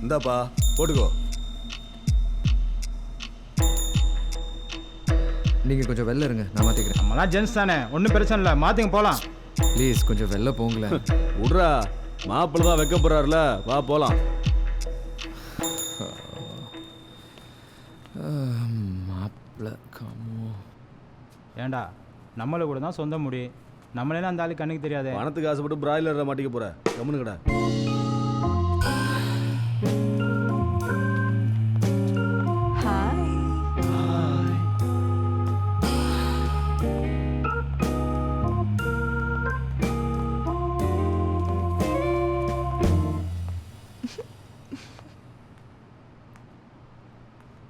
இந்தாப்பா போட்டுக்கோ. நீங்கள் கொஞ்சம் வெளில இருங்க, நான் மாற்றிக்கிறேன். நம்மளாம் ஜென்ஸ் தானே, ஒன்றும் பிரச்சனை இல்லை, மாற்றிங்க போகலாம். ப்ளீஸ் கொஞ்சம் வெளில போங்களேன். விட்றா, மாப்பிள்ள தான் வைக்க போறாருல, வா போலாம். மாப்பிள்ள காமோ. ஏண்டா நம்மளை கூட தான் சொந்த முடி, நம்மளே அந்த ஆளுக்கு கண்ணுக்கு தெரியாது. பணத்துக்கு ஆசைப்பட்டு பிராய்லரை மாட்டிக்க போற, கம்முனு கடை.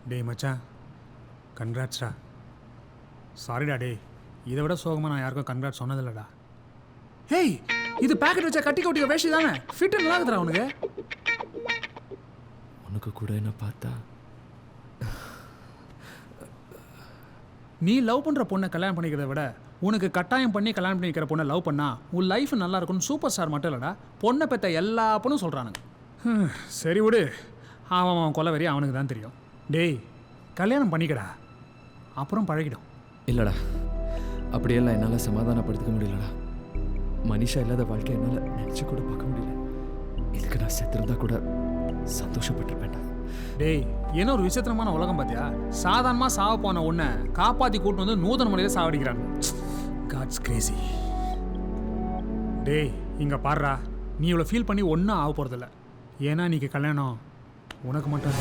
டேய் மச்சான், கன்க்ராட்ஸ்டா. சாரிடா டேய், இதை விட சோகமாக நான் யாருக்கும் கன்க்ராட்ஸ் சொன்னதில்லடா. ஹேய், இது பேக்கெட் வச்சா கட்டி கொட்டிக்க வேஷ்டி தானே, ஃபிட் நல்லா இருக்குதுடா உனக்கு. உனக்கு கூட என்ன பார்த்தா நீ லவ் பண்ணுற பொண்ணை கல்யாணம் பண்ணிக்கிறத விட உனக்கு கட்டாயம் பண்ணி கல்யாணம் பண்ணி வைக்கிற பொண்ணை லவ் பண்ணா உன் லைஃப் நல்லா இருக்கும்னு சூப்பர் ஸ்டார் மட்டும் இல்லைடா, பொண்ணை பெற்ற எல்லா பொண்ணும் சொல்கிறானுங்க. சரி விடு, அவன் கொலவெறி அவனுக்கு தான் தெரியும். டேய், கல்யாணம் பண்ணிக்கடா, அப்புறம் பழகிடும். இல்லைடா, அப்படியெல்லாம் என்னால் சமாதானப்படுத்திக்க முடியலடா. மனிஷா இல்லாத வாழ்க்கை என்னால் நினச்சி கூட பார்க்க முடியல. இதுக்கு நான் செத்துருந்தா கூட சந்தோஷப்பட்டிருப்பேன்டா. டேய், என்ன ஒரு விசித்திரமான உலகம் பார்த்தியா? சாதாரணமாக சாவ போன உன்னை காப்பாற்றி கூட்டு வந்து நூதன முறையில் சாவடிக்கிறாங்க. God's Crazy. டேய், இங்கே பாடுறா, நீ இவ்வளோ ஃபீல் பண்ணி ஒன்றும் ஆக போகிறதில்ல. ஏன்னா நீக்கு கல்யாணம் உனக்கு மட்டும்.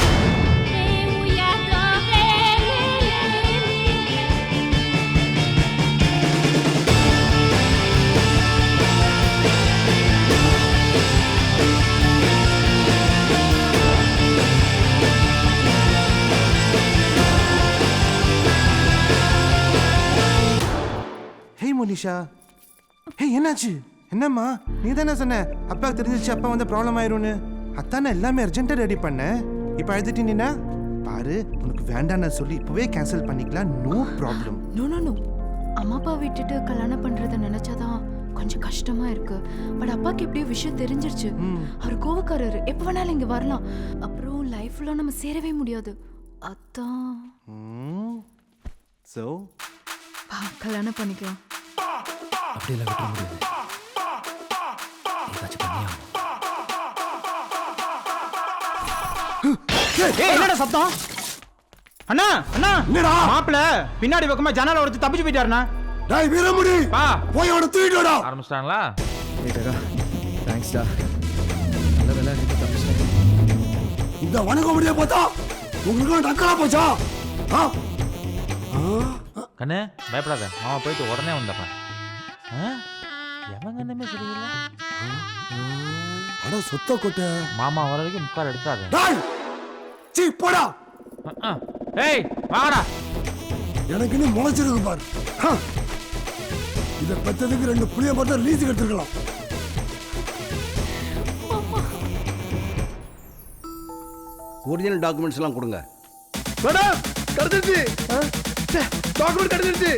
மோனிஷா, ஹே என்னாச்சு? என்னம்மா, நீ தானே சொன்ன அப்பாவுக்கு தெரிஞ்சிச்சு அப்பா வந்து ப்ராப்ளம் ஆயிரும்னு. அத்தானே எல்லாமே அர்ஜென்ட்டாக ரெடி பண்ண. இப்போ அழுதுட்டீங்கன்னா பாரு, உனக்கு வேண்டான்னு சொல்லி இப்போவே கேன்சல் பண்ணிக்கலாம். No problem. No no no, அம்மா அப்பா விட்டுட்டு கல்யாணம் பண்ணுறதை நினச்சாதான் கொஞ்சம் கஷ்டமா இருக்கு. பட் அப்பாவுக்கு எப்படியோ விஷயம் தெரிஞ்சிருச்சு. அவர் கோவக்காரரு, எப்போ வேணாலும் இங்கே வரலாம். அப்புறம் லைஃப்ல நம்ம சேரவே முடியாது. அதான் ஸோ கல்யாணம் பண்ணிக்கலாம். அப்படியெல்லாம் விட முடியாது. ஏதாச்சும் பண்ணியா? என்னடா சத்தம்? அண்ணா அண்ணா, மாப்பிள்ள பின்னாடி பக்கமா ஜன்னல உடைச்சு தப்பிச்சு போயிட்டாருண்ணா. டேய் வீரமுடி, பா போய் அவனை தூக்கிட்டு வாடா. ஆரம்பிச்சிட்டாங்களா? ஏடா, தேங்க்ஸ்டா. நல்ல வேலை நீ தப்பிச்சிட்ட. இந்த வணக்க முடிய பார்த்தா உங்களுக்கு டக்கலா போச்சா? கண்ணு பயப்படாத, மாமா போயிட்டு உடனே வந்துடுறேன். எவன் கண்ணுமே சரியில்லை. அட சொத்த கொட்டை, மாமா வர வரைக்கும் முக்கால் எடுத்தாது. டேய் சீ போடா. ஏய் வாடா. எனக்கு இன்னும் முளைச்சிருக்கு பாரு. இதை பெற்றதுக்கு 2 புளிய மட்டும் லீஸுக்கு எடுத்துருக்கலாம். ஒரிஜினல் டாக்குமெண்ட்ஸ் எல்லாம் கொடுங்க. கிடைச்சிருச்சு, டாக்குமெண்ட் கிடைச்சிருச்சு.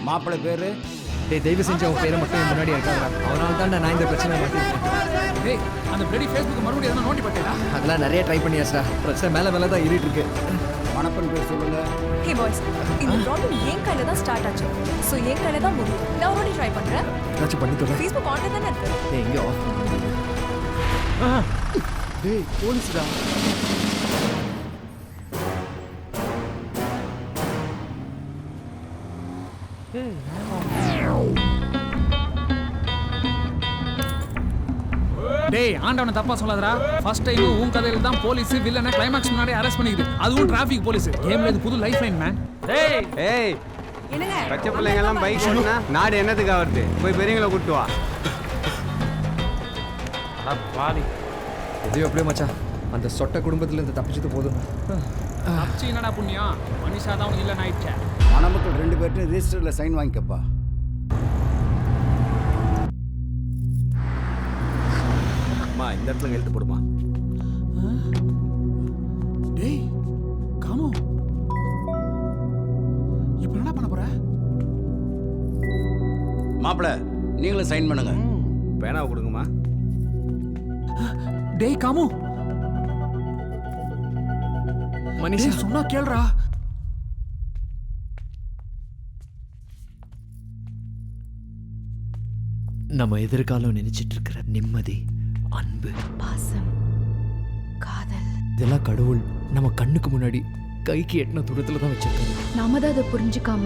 மாப்பிள்ளை பேரு? டேய், தயவு செஞ்சு அவன் பேரை மட்டும் முன்னாடி இருக்காங்க. அவனால தான் நான் இந்த பிரச்சனை மாட்டிருக்கேன். டேய், அந்த பிளடி ஃபேஸ்புக் மறுபடியும் எதனா நோண்டி பார்த்தேடா? அதெல்லாம் நிறைய ட்ரை பண்ணியாச்சா, பிரச்சனை மேலே மேலே தான் ஏறிட்டு இருக்கு. மணப்பன் பேர் சொல்லுங்க. ஹே பாய்ஸ், இந்த ப்ராப்ளம் என் கையில தான் ஸ்டார்ட் ஆச்சு. ஸோ என் கையில தான் முடியும். நான் ஒரு ட்ரை பண்றேன். ஏதாச்சும் பண்ணி தொலை. ஃபேஸ்புக் ஆன்லைன் தானே இருக்கு. டேய், எங்கே ஆஃப் பண்ணுறது? டேய், போலீஸ்டா. டேய் ஆண்டவனை தப்பா சொல்லாதடா. ஃபர்ஸ்ட் டைம் உன் கதையில தான் போலீஸ் வில்லனை கிளைமாக்ஸ் முன்னாடி அரெஸ்ட் பண்ணிக்குது. அதுவும் டிராஃபிக் போலீஸ். கேம்ல இது புது லைஃப் லைன் மேன். டேய் ஏய் என்னங்க பச்சை பிள்ளைங்க எல்லாம் பைக் ஓடுனா நாடு என்னத்துக்கு வருது? போய் பெரியவங்களை கூட்டு வா. அட பாவி. எதையோ அப்படியே மச்சான் அந்த சொட்ட குடும்பத்துல இருந்து தப்பிச்சது போதும். அப்சி என்னடா புண்ணியம், மனுஷா தான் உனக்கு இல்லைன்னு ஆயிடுச்சே. மணமக்கள் 2 பேர்ட்டும் ரெஜிஸ்டரில் சைன் வாங்கிக்கப்பா. அம்மா இந்த இடத்துல எழுத்து போடுமா. டேய் காமோ, இப்போ என்ன பண்ண போற? மாப்பிள்ள நீங்களும் சைன் பண்ணுங்க. பேனாவை கொடுங்கம்மா. டேய் காமோ, மனிஷா சொன்னா கேளுடா. நம்ம எதிர்காலம் நினைச்சிட்டு இருக்கிற நிம்மதி, அன்பு, பாசம், காதல், இதெல்லாம் கடவுள் நம்ம கண்ணுக்கு முன்னாடி கைக்கு எட்டின தூரத்துல தான் வச்சிருக்காரு. நாம தான் அதை புரிஞ்சுக்காம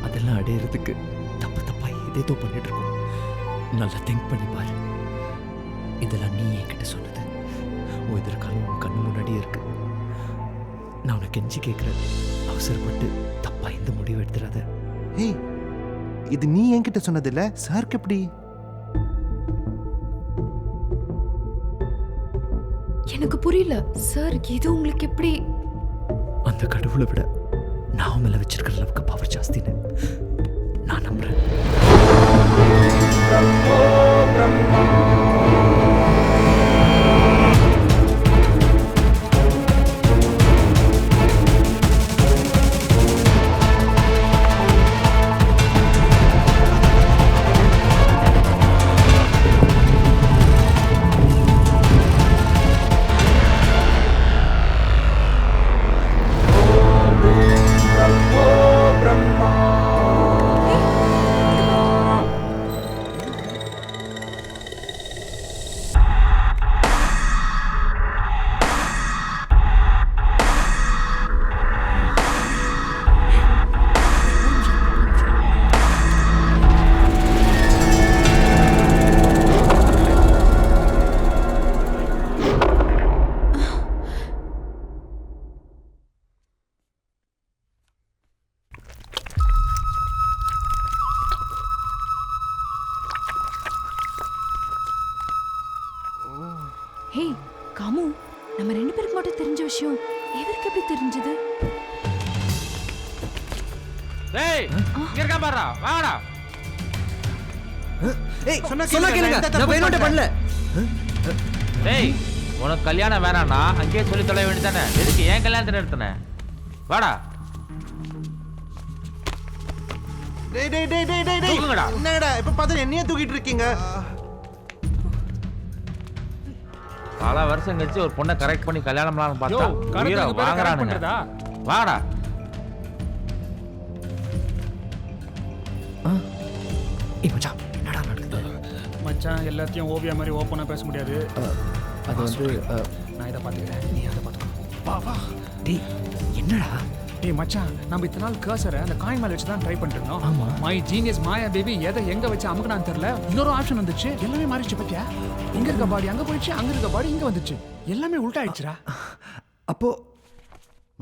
அதெல்லாம் அடையிறதுக்கு தப்பு தப்பா ஏதேதோ பண்ணிட்டு இருக்கோம். நல்லா திங்க் பண்ணி பாரு. இதெல்லாம் நீ என்கிட்ட சொன்னது. உன் எதிர்காலம் உன் கண்ணு முன்னாடியே இருக்கு. நான் உனக்கு கெஞ்சி கேட்குறேன், அவசரப்பட்டு தப்பா இந்த முடிவு எடுத்துடாத. ஏய் இது நீ என்கிட்ட சொன்னதில்ல, சாருக்கு எப்படி? எனக்கு புரியல சார். இது உங்களுக்கு எப்படி? அந்த கடவுளை விட நான் மேல வச்சிருக்கிற அளவுக்கு பவர் ஜாஸ்தின்னு நான் நம்புறேன். ஹே காமு, நம்ம 2 பேருக்கு மட்டும் தெரிஞ்ச விஷயம் இவருக்கு எப்படி தெரிஞ்சது? டேய் இங்க இருக்க பாருடா, வாங்கடா. ஏய் சொன்னா கேளுங்க, நான் வேணும்னே பண்ணல. டேய் உனக்கு கல்யாணம் வேணாம்னா அங்கேயே சொல்லி தொலை வேண்டியதானே. எதுக்கு ஏன் கல்யாணத்தை நிறுத்தின? வாடா. டேய் டேய் டேய் டேய் டேய் தூக்குங்கடா. என்னடா இப்ப பாத்து என்னையே தூக்கிட்டு இருக்கீங்க? பல வருஷம் கழிச்சு ஒரு பொண்ணை கரெக்ட் பண்ணி கல்யாணம் பண்ணலாம்னு யோ, பார்த்தா உயிரை கரெக்ட் வாங்குறானுங்க. பண்றதா? வாடா. மச்சான் என்னடா நடக்குது? மச்சான் எல்லாத்தையும் ஓவியா மாதிரி ஓப்பனா பேச முடியாது. அது வந்து நான் இதை பார்த்துக்கிறேன், நீ அதை பார்த்துக்கோ. வா வா. டேய் என்னடா? டேய் மச்சான், நம்ம இத்தனை நாள் கர்சரை அந்த காயின் மேல வச்சு தான் ட்ரை பண்ணிட்டு இருந்தோம். ஆமா. மை ஜீனியஸ் மாயா பேபி எதை எங்க வச்சு அமுக்குனான்னு தெரியல. இன்னொரு ஆப்ஷன் வந்துச்சு, எல்லாமே மாறிடுச்சு. பத்தியா? இங்க இருக்க பாடி அங்க போயிடுச்சு, அங்க இருக்க பாடி இங்க வந்துச்சு. எல்லாமே உல்டா ஆயிடுச்சுடா. அப்போ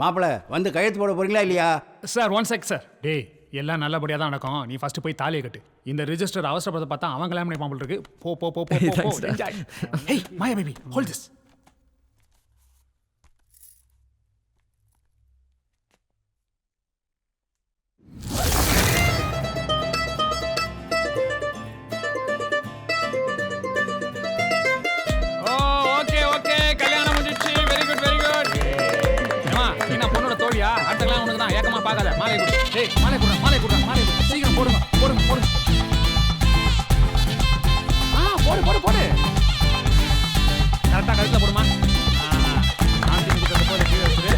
மாப்பிள்ள வந்து கையெழுத்து போட போறீங்களா இல்லையா? Sir 1 sec sir. டேய் எல்லாம் நல்லபடியா தான் நடக்கும். நீ ஃபர்ஸ்ட் போய் தாலியை கட்டு. இந்த ரிஜிஸ்டர் அவசரப்பட பார்த்தா அவன் கல்யாணம் பண்ணி பாம்பல் இருக்கு. போ போ போ போ போ. Thanks, டா. Enjoy. Hey Maya baby, hold this. அடுத்தலாம் உனக்கு தான் ஏக்கமா பார்க்காத. மாலை கொடு. டேய் மாலை கொடு, மாலை கொடு, மாலை கொடு. சீக்கிரம் போடுங்க, போடுங்க, போடுங்க. போடு போடு போடு. கரெக்டா கழுத்துல போடுமா. நான் திங்க கொடுத்த போது கீழே வச்சிரு.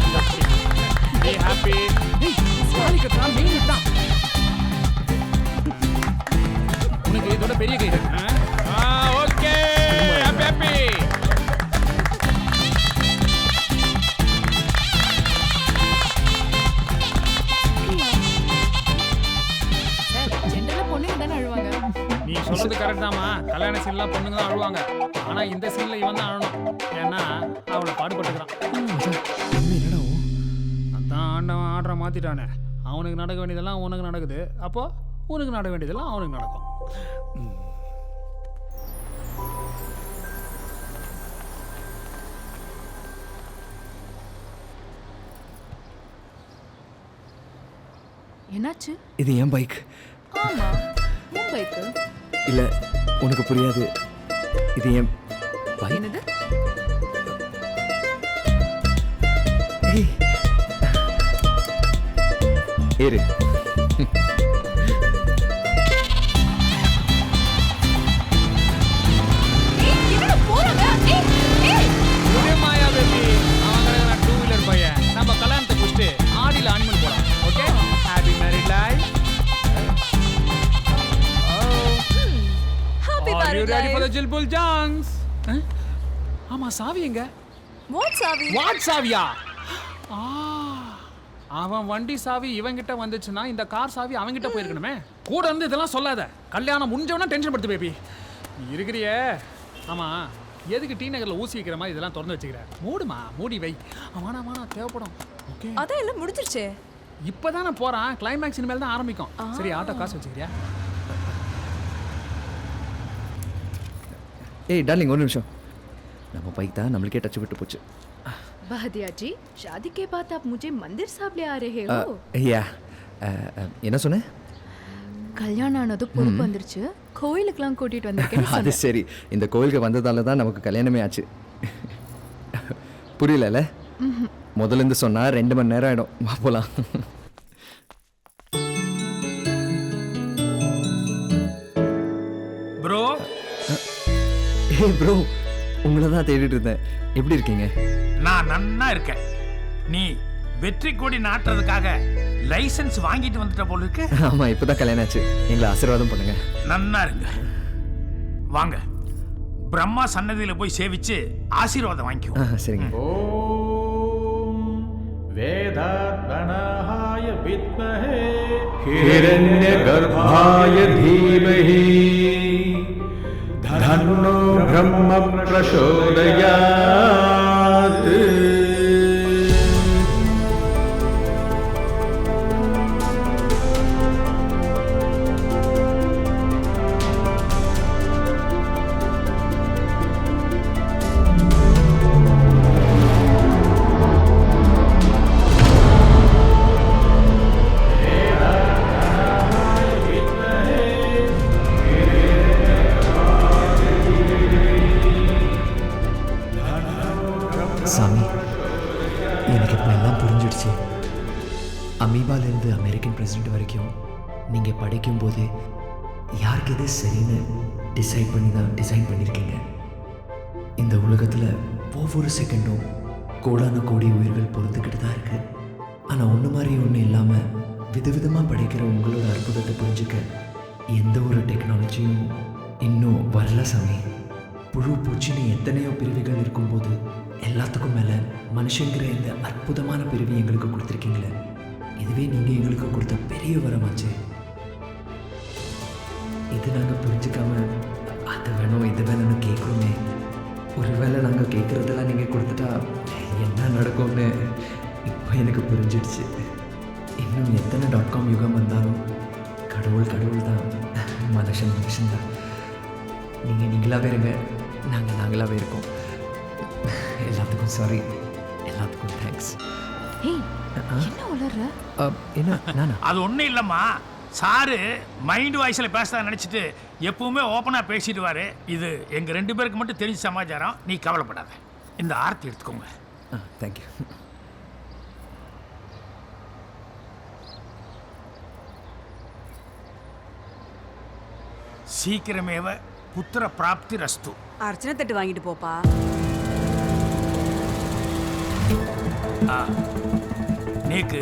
Be happy. டேய் மாலை கட்டா மெயின் தான். உனக்கு இதோட பெரிய கை இருக்கு. ஓகே. Happy happy. நீ நீ சொல்றது கரெக்ட் தாம்மா. கல்யாண சீன்லாம் பொண்ணுங்க தான் அழுவாங்க. ஆனா இந்த சீன்ல இவன் தான் அழணும். ஏன்னா அவளை பாடுபட்டுக்கிறான். என்னடா அதான் ஆண்டவன் ஆர்டரை மாத்திட்டானே. அவனுக்கு நடக்க வேண்டியதெல்லாம் உனக்கு நடக்குது. அப்போ உனக்கு நடக்க வேண்டியதெல்லாம் அவனுக்கு நடக்கும். என்னாச்சு? இது என் பைக். ஆமா, உன் பைக்கு. இல்ல உனக்கு புரியாது. இது என் பைக். என்னது? ஏய் ஏறு. என்னடா போறாங்க? மாயா பேபி, அவன் கிடையாது டூ வீலர் பையன். நம்ம கல்யாணத்தை முடிச்சுட்டு ஆடியில் அனிமல் போலாம். Okay, happy married life. Happy Are you married ready for the life. Jilbul Junks? ஆமா, சாவி எங்க? வாட் சாவி? வாட் சாவியா? அவன் வண்டி சாவி இவங்கிட்ட வந்துச்சுன்னா இந்த கார் சாவி அவங்கிட்ட போயிருக்கணுமே. கூட இருந்து இதெல்லாம் சொல்லாத. கல்யாணம் முடிஞ்சவனா டென்ஷன் படுத்து பேபி. நீ இருக்கிறியே. ஆமா, எதுக்கு டி நகர்ல ஊசி வைக்கிற மாதிரி இதெல்லாம் திறந்து வச்சுக்கிற? மூடுமா, மூடி வை. அவனா தேவைப்படும். ஓகே, அதான் எல்லாம் முடிஞ்சிருச்சே. இப்பதானே போறான். கிளைமேக்ஸ் இனிமேல் தான் ஆரம்பிக்கும். சரி, ஆட்டோ காசு வச்சுக்கிறியா? ஏய் டார்லிங், ஒரு நிமிஷம். நம்ம பைக் தான் நம்மளுக்கே டச் விட்டு போச்சு. बहदिया जी, शादी के बाद आप मुझे मंदिर साहब ले आ रहे हो? யா என்ன சொன்ன? கல்யாணம் ஆனது பொறுப்பு வந்துருச்சு, கோயிலுக்குலாம் கூட்டிட்டு வந்திருக்கேன். அது சரி, இந்த கோயிலுக்கு வந்ததால தான் நமக்கு கல்யாணமே ஆச்சு. புரியல? முதல்ல இருந்து சொன்னா 2 மணி நேரம் ஆயிடும். வா போலாம். ப்ரோ. ஏய் ப்ரோ, உங்களை தான் தேடிட்டு இருந்தேன். எப்படி இருக்கீங்க? நான் நன்னா இருக்கேன். நீ வெற்றி கொடி நாட்டுறதுக்காக லைசன்ஸ் வாங்கிட்டு வந்துட்ட போல இருக்கு. ஆமா, இப்பதான் கல்யாணம் ஆச்சு. எங்களை ஆசீர்வாதம் பண்ணுங்க. நன்னா இருங்க. வாங்க, பிரம்மா சன்னதியில போய் சேவிச்சு ஆசீர்வாதம் வாங்கிக்குவோம். சரிங்க. வேதாத்மனாய வித்மஹே ஹிரண்யகர்பாய தீமஹி தன்னோ பிரம்ம பிரசோதயாத். சாமி, எனக்கு இப்போ எல்லாம் புரிஞ்சிடுச்சு. அமீபாலேருந்து அமெரிக்கன் பிரசிடென்ட் வரைக்கும் நீங்கள் படிக்கும் போதே யாருக்கு எது சரின்னு டிசைட் பண்ணி தான் டிசைன் பண்ணியிருக்கீங்க. இந்த உலகத்தில் ஒவ்வொரு செகண்டும் கோடான கோடி உயிர்கள் பொறுத்துக்கிட்டு தான் இருக்குது. ஆனால் ஒன்று மாதிரி ஒன்று இல்லாமல் விதவிதமாக படைக்கிற உங்களோட அற்புதத்தை புரிஞ்சுக்க எந்த ஒரு டெக்னாலஜியும் இன்னும் வரல சாமி. புழு பூச்சின்னு எத்தனையோ பிரிவுகள் இருக்கும்போது எல்லாத்துக்கும் மேலே மனுஷங்கிற இந்த அற்புதமான பிரிவு எங்களுக்கு கொடுத்துருக்கீங்களே, இதுவே நீங்கள் எங்களுக்கு கொடுத்த பெரிய வரமாச்சு. இது நாங்கள் புரிஞ்சுக்காம அது வேணும் இது வேணும்னு கேட்குறோமே. ஒருவேளை நாங்கள் கேட்குறதெல்லாம் நீங்கள் கொடுத்துட்டா என்ன நடக்கும்னு இப்போ எனக்கு புரிஞ்சிடுச்சு. இன்னும் எத்தனை .com யுகம் வந்தாலும் கடவுள் கடவுள் தான், மனுஷன் மனுஷன் தான். நீங்கள் நீங்களாகவே இருங்க, நாங்கள் நாங்களாகவே இருக்கோம். எல்லாத்துக்கும் சாரி, எல்லாத்துக்கும் தேங்க்ஸ். என்ன உளற? என்ன நானா? அது ஒன்றும் இல்லைம்மா, சாரு மைண்ட் வாய்ஸில் பேசுறதா நினச்சிட்டு எப்பவுமே ஓப்பனாக பேசிடுவார். இது எங்கள் 2 பேருக்கு மட்டும் தெரிஞ்ச சமாச்சாரம். நீ கவலைப்படாத. இந்த ஆர்த்தி எடுத்துக்கோங்க. தேங்க்யூ. சீக்கிரமேவ புத்திர பிராப்தி ரஸ்து. அர்ச்சனை தட்டு வாங்கிட்டு போப்பா. நீக்கு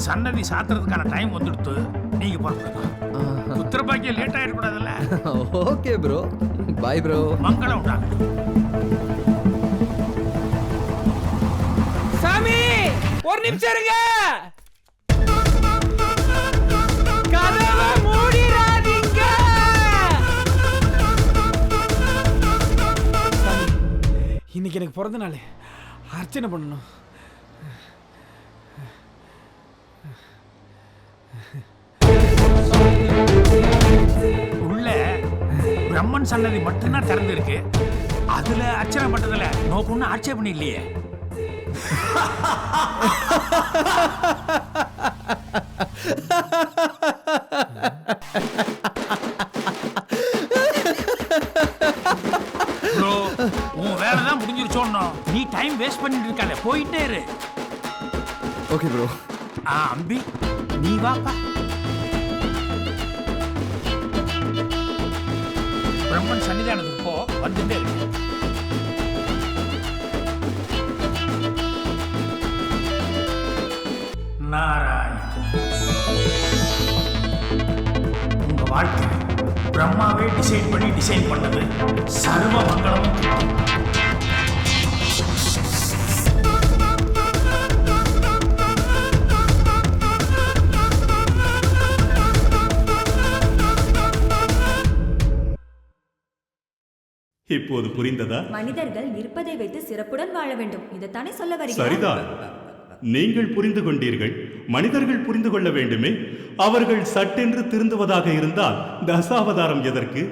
சன்னதி சாத்துறதுக்கான டைம் வந்துடுத்து. நீங்க புறப்படுங்க. புத்திர பாக்கியம் லேட் ஆயிடக்கூடாதுல்ல. Okay bro, bye bro. மங்களம் உண்டாகட்டும். சாமி, ஒரு நிமிஷம் இருங்க. கதவை மூடிராதீங்க. இன்னைக்கு எனக்கு பிறந்த நாள், அர்ச்சனை பண்ணணும். உள்ள பிரம்மன் சன்னதி மட்டும்தான் திறந்திருக்கு. அதுல அர்ச்சனை பண்றதுல நோக்கு ஒன்றும் ஆட்சேபணம் இல்லையே. ப்ரோ, உன் வேலை தான் முடிஞ்சிருச்சோன்னு நீ டைம் வேஸ்ட் பண்ணிட்டு இருக்காத, போயிட்டே இரு. Okay bro. அம்பி நீ வாப்பா. பிரம்மன் சன்னிதானத்துக்கு போ, வந்துட்டே இருக்கு. நாராயண், உங்க வாழ்க்கை பிரம்மாவே டிசைன் பண்ணது. சர்வ மங்களமும் கிட்டும். இப்போது புரிந்ததா? மனிதர்கள் இருப்பதை வைத்து சிறப்புடன் வாழ வேண்டும். இதைத்தானே சொல்ல வருகிறீர்கள்? சரிதான், நீங்கள் புரிந்து கொண்டீர்கள். மனிதர்கள் புரிந்து கொள்ள வேண்டுமே. அவர்கள் சட்டென்று திருந்துவதாக இருந்தால் தசாவதாரம் எதற்கு?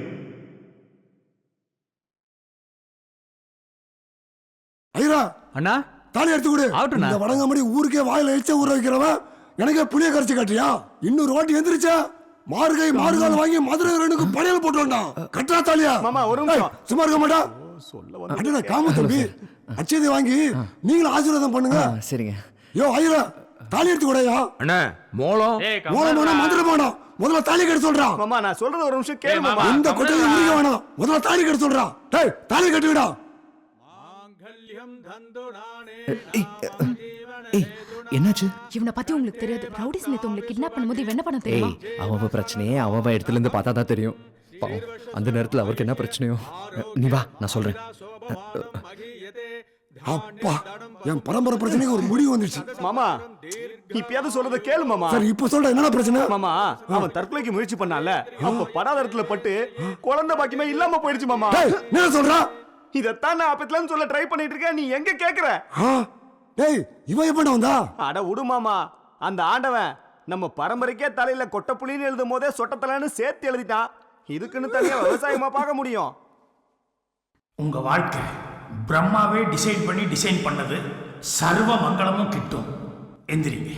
ஐயா அண்ணா, தாலி எடுத்து கொடு. ஆகட்டும்ண்ணா. இந்த வடங்காமடி ஊருக்கே வாயில எச்ச ஊற வைக்கிறவன் எனக்கே புளிய கரைச்சு காட்டியா? இன்னொரு வாட்டி எந்திரிச்சா மாறுகால வாங்கி மதுரை ரெண்டுக்கு படையல் போட்டோம்டா. கட்டா தாலியா? மாமா ஒரு நிமிஷம் சும்மா இருக்க மாட்டா. அடடா காம தம்பி, அச்சதை வாங்கி நீங்களும் ஆசீர்வாதம் பண்ணுங்க. சரிங்க. யோ ஐயா, தாலி எடுத்து கூடயா? அண்ணா. மோளம் வேணாம், மந்திரம் வேணாம். முதல்ல தாலி கட்ட சொல்றான். மாமா, நான் சொல்றது ஒரு நிமிஷம் கேளு மாமா. இந்த கொட்டையை முடிக்க வேணாம், முதல்ல தாலி கட்ட சொல்றான். டேய், தாலி கட்டுவிடா. என்னாச்சு? இவனை பத்தி உங்களுக்கு தெரியாது. ரவுடிஸ் நேத்து உங்களை கிட்னாப் பண்ணும்போது இவன் என்ன பண்ண தெரியுமா? அவன் பிரச்சனையே அவன் இடத்துல இருந்து பார்த்தா தான் தெரியும். பாவம், அந்த நேரத்தில் அவருக்கு என்ன பிரச்சனையோ. நீ வா, நான் சொல்றேன். அப்பா, என் பரம்பரை பிரச்சனைக்கு ஒரு முடிவு வந்துச்சு. மாமா, இப்பயாவது சொல்றத கேளு மாமா. சரி, இப்ப சொல்ற என்ன பிரச்சனை? மாமா, அவன் தற்கொலைக்கு முயற்சி பண்ணால, அப்ப படாதரத்துல பட்டு குழந்தை பாக்கியமே இல்லாம போயிடுச்சு மாமா. என்ன சொல்றா? இதத்தான் நான் அப்பத்துல இருந்து சொல்ல ட்ரை பண்ணிட்டு இருக்கேன். நீ எங்க கேக்குற? டேய், இவன் எப்படி வந்தா? அட விடு மாமா. அந்த ஆண்டவன் நம்ம பரம்பரைக்கே தலையில கொட்டப்புலின்னு எழுதும் போதே சொட்டத்தலைன்னு சேர்த்து எழுதிட்டான். இதுக்குன்னு தனியா விவசாயமா பார்க்க முடியும்? உங்க வாழ்க்கை பிரம்மாவே டிசைன் பண்ணது. சர்வ மங்களமும் கிட்டும். எந்திரிங்க.